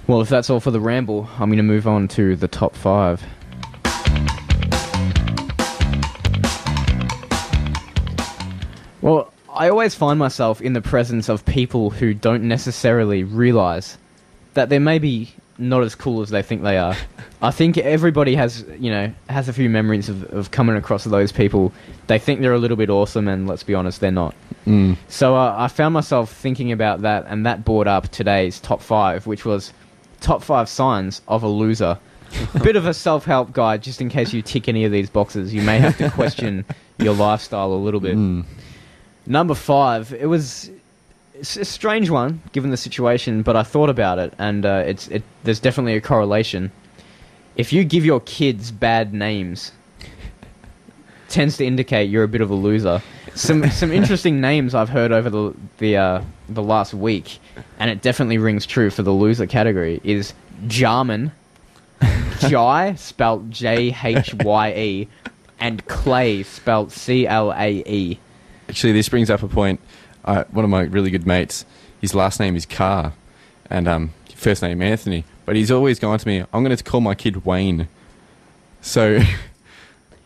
Well, if that's all for the ramble, I'm going to move on to the top 5. Well, I always find myself in the presence of people who don't necessarily realise that they're maybe not as cool as they think they are. I think everybody has a few memories of coming across those people. They think they're a little bit awesome, and let's be honest, they're not. So I found myself thinking about that, and that brought up today's top 5, which was top 5 signs of a loser. A bit of a self-help guide, just in case you tick any of these boxes. You may have to question your lifestyle a little bit. Number 5, it's a strange one, given the situation, but I thought about it, and there's definitely a correlation. If you give your kids bad names, tends to indicate you're a bit of a loser. Some interesting names I've heard over the last week, and it definitely rings true for the loser category, is Jarman, Jai, spelt Jhye, and Clay, spelt Clae. Actually, this brings up a point. One of my really good mates, his last name is Carr, and first name Anthony, but he's always gone to me, I'm going to call my kid Wayne. So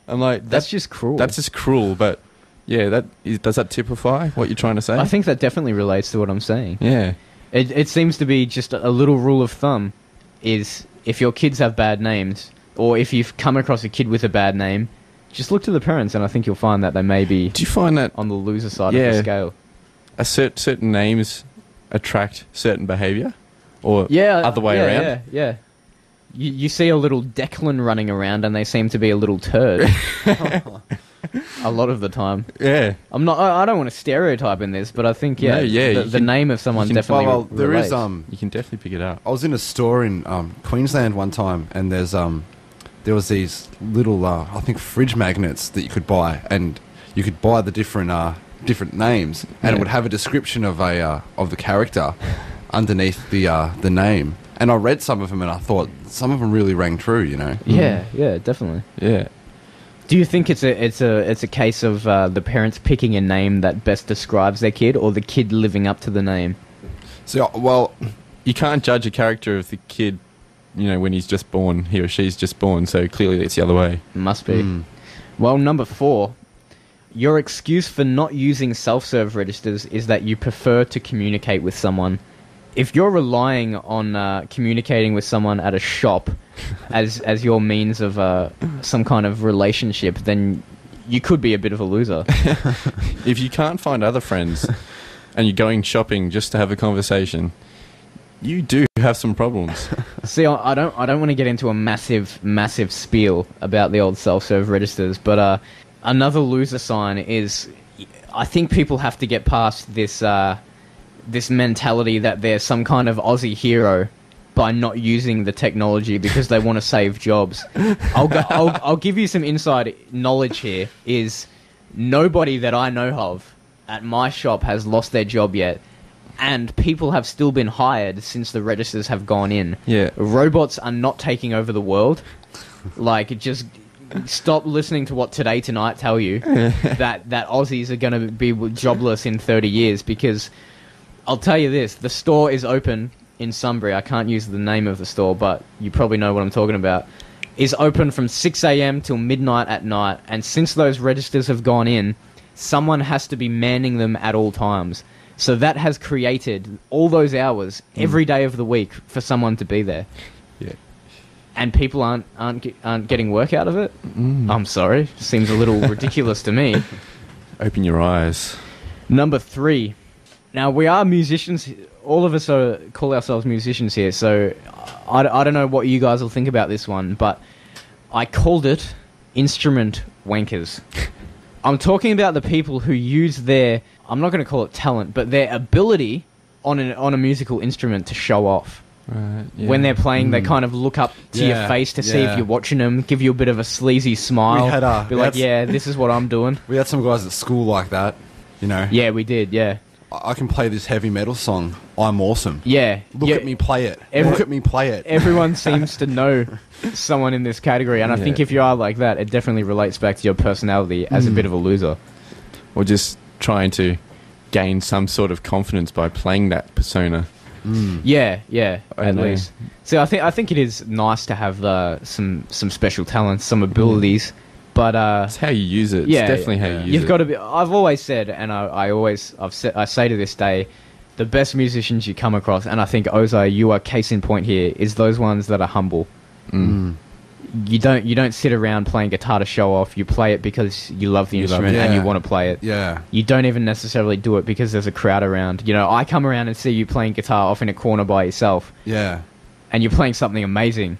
I'm like, that's just cruel. That's just cruel, but yeah, does that typify what you're trying to say? I think that definitely relates to what I'm saying. Yeah. It seems to be just a little rule of thumb, is if your kids have bad names, or if you've come across a kid with a bad name, just look to the parents, and I think you'll find that they may be Do you find that on the loser side of the scale. Certain names attract certain behaviour? Or other way around? Yeah. You see a little Declan running around, and they seem to be a little turd. A lot of the time. Yeah. I don't want to stereotype in this, but I think, the name of someone definitely relates. You can definitely pick it up. I was in a store in Queensland one time, and there was these little, I think, fridge magnets that you could buy, and you could buy the different names, and it would have a description of the character underneath the name. And I read some of them, and I thought some of them really rang true. Yeah, definitely. Yeah. Do you think it's a case of the parents picking a name that best describes their kid, or the kid living up to the name? So, well, you can't judge a character of the kid, when he's just born, he or she's just born, so clearly it's the other way. Must be. Well, number 4, your excuse for not using self-serve registers is that you prefer to communicate with someone. If you're relying on communicating with someone at a shop as your means of some kind of relationship, then you could be a bit of a loser. If you can't find other friends and you're going shopping just to have a conversation, you do have some problems. See, I don't want to get into a massive spiel about the old self-serve registers, but another loser sign is, I think people have to get past this mentality that they're some kind of Aussie hero by not using the technology because they want to save jobs. I'll give you some inside knowledge here. Is nobody that I know of at my shop has lost their job yet. And people have still been hired since the registers have gone in. Yeah. Robots are not taking over the world. Like, just stop listening to what Today Tonight tell you that Aussies are going to be jobless in 30 years, because I'll tell you this, the store is open in Sunbury. I can't use the name of the store, but you probably know what I'm talking about. Is open from 6 a.m. till midnight at night, and since those registers have gone in, someone has to be manning them at all times. So that has created all those hours every day of the week for someone to be there. Yeah. And people aren't getting work out of it? I'm sorry. Seems a little ridiculous to me. Open your eyes. Number 3. Now, we are musicians. All of us call ourselves musicians here, so I don't know what you guys will think about this one, but I called it instrument wankers. I'm talking about the people who use their, I'm not going to call it talent, but their ability on a musical instrument to show off. Right, yeah. When they're playing, they kind of look up to your face to see if you're watching them, give you a bit of a sleazy smile, be like, this is what I'm doing. We had some guys at school like that, Yeah, we did, yeah. I can play this heavy metal song, I'm awesome. Yeah. Look at me play it. Look at me play it. Everyone seems to know someone in this category, and I think if you are like that, it definitely relates back to your personality as a bit of a loser. Or just trying to gain some sort of confidence by playing that persona. Yeah, yeah, I at know. least. So I think it is nice to have some special talents, some abilities, but It's how you use it. yeah, It's definitely how you use it. you've got to be. I've always said, and I say to this day, the best musicians you come across, and I think Ozai, you are case in point here, is those ones that are humble. You don't sit around playing guitar to show off. You play it because you love the instrument and you Yeah. want to play it. Yeah. You don't even necessarily do it because there's a crowd around. You know, I come around and see you playing guitar off in a corner by yourself, Yeah. and you're playing something amazing,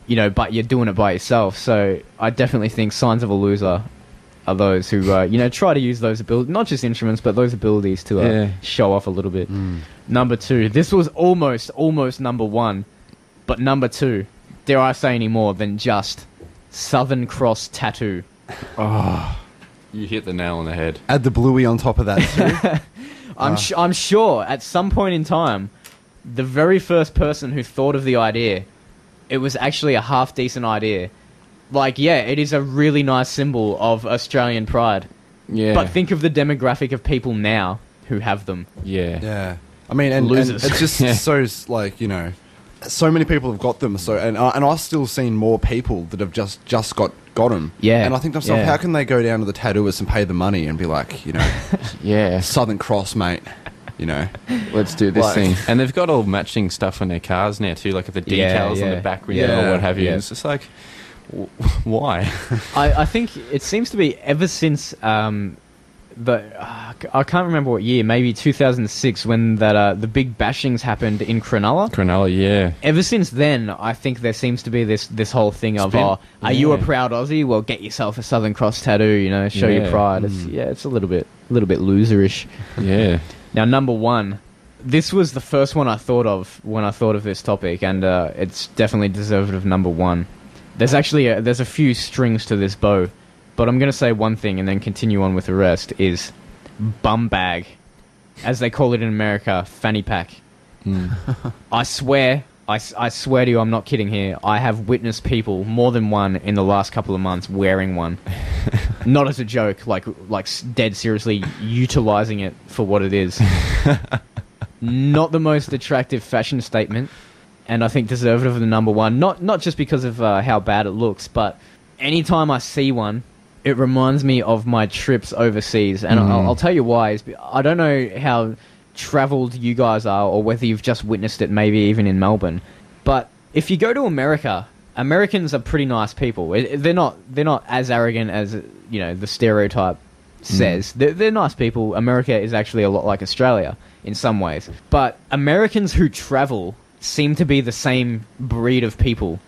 you know, but you're doing it by yourself. So I definitely think signs of a loser are those who, you know, try to use those abilities, not just instruments, but those abilities to Yeah. show off a little bit. Number 2, this was almost number 1, but number 2, dare I say any more than just Southern Cross tattoo. You hit the nail on the head. Add the bluey on top of that too. I'm sure at some point in time, the very first person who thought of the idea, it was actually a half decent idea. Like, yeah, it is a really nice symbol of Australian pride. Yeah. But think of the demographic of people now who have them. Yeah. Yeah. I mean, and Losers. it's just Yeah. so, like, you know, so many people have got them. So, and I've still seen more people that have just got them. Yeah. And I think to myself, Yeah. how can they go down to the tattooist and pay the money and be like, you know, Yeah. Southern Cross, mate, you know? Let's do this Like- thing. And they've got all matching stuff on their cars now too, like the decals Yeah, on yeah. the back window Yeah. or what have you. Yeah. And it's just like, why? I think it seems to be ever since I can't remember what year, maybe 2006, when that the big bashings happened in Cronulla. Cronulla, yeah. Ever since then, I think there seems to be this whole thing of, been- are you a yeah. proud Aussie? Well, get yourself a Southern Cross tattoo, you know, show your Yeah. pride. It's a little bit loserish. Yeah. Now, number 1, this was the first one I thought of when I thought of this topic, and it's definitely deserved of number 1. There's actually there's a few strings to this bow, but I'm going to say one thing and then continue on with the rest, is bum bag. As they call it in America, fanny pack. I swear to you, I'm not kidding here, I have witnessed people, more than one, in the last couple of months wearing one. Not as a joke, like dead seriously utilizing it for what it is. Not the most attractive fashion statement, and I think deserved of the number 1. Not just because of how bad it looks, but anytime I see one, it reminds me of my trips overseas, and I'll tell you why. I don't know how travelled you guys are, or whether you've just witnessed it, maybe even in Melbourne. But if you go to America, Americans are pretty nice people. They're not as arrogant as, you know, the stereotype says. They're nice people. America is actually a lot like Australia in some ways. But Americans who travel seem to be the same breed of people.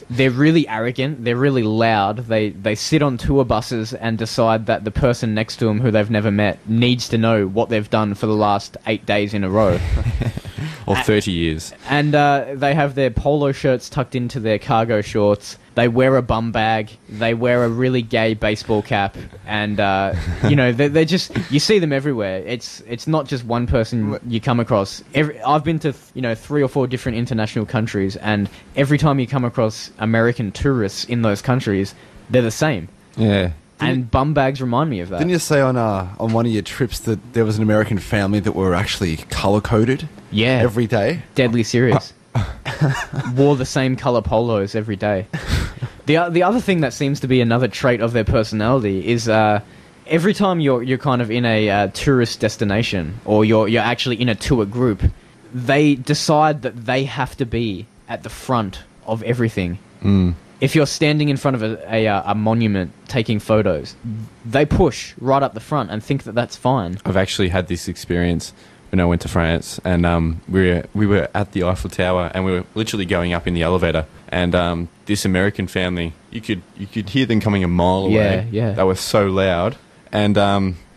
They're really arrogant. They're really loud. They sit on tour buses and decide that the person next to them who they've never met needs to know what they've done for the last 8 days in a row. Or 30 years. And they have their polo shirts tucked into their cargo shorts. They wear a bum bag. They wear a really gay baseball cap. And, you know, they're just... You see them everywhere. It's not just one person you come across. I've been to, you know, 3 or 4 different international countries, and every time you come across American tourists in those countries, they're the same. Yeah. And bum bags remind me of that. Didn't you say on one of your trips that there was an American family that were actually color-coded Yeah. every day? Deadly serious. Wore the same color polos every day. The other thing that seems to be another trait of their personality is every time you're kind of in a tourist destination, or you're actually in a tour group, they decide that they have to be at the front of everything. If you're standing in front of a monument taking photos, they push right up the front and think that that's fine. I've actually had this experience when I went to France, and we were at the Eiffel Tower, and we were literally going up in the elevator, and this American family, you could hear them coming a mile away. Yeah. They were so loud, and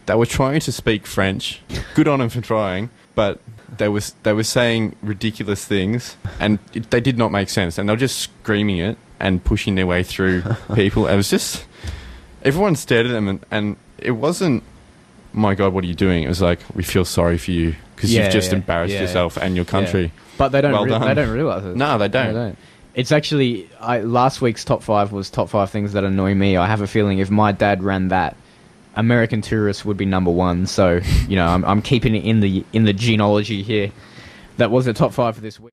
they were trying to speak French. Good on them for trying, but they were saying ridiculous things, and they did not make sense, and they were just screaming it and pushing their way through people. It was just, everyone stared at them, and it wasn't, my God, what are you doing? It was like, we feel sorry for you because you've just embarrassed yourself and your country. Yeah. But they don't. Well done. They don't realize it. No, they don't. It's actually last week's top 5 was top 5 things that annoy me. I have a feeling if my dad ran that, American tourists would be number 1. So, you know, I'm keeping it in the genealogy here. That was the top 5 for this week.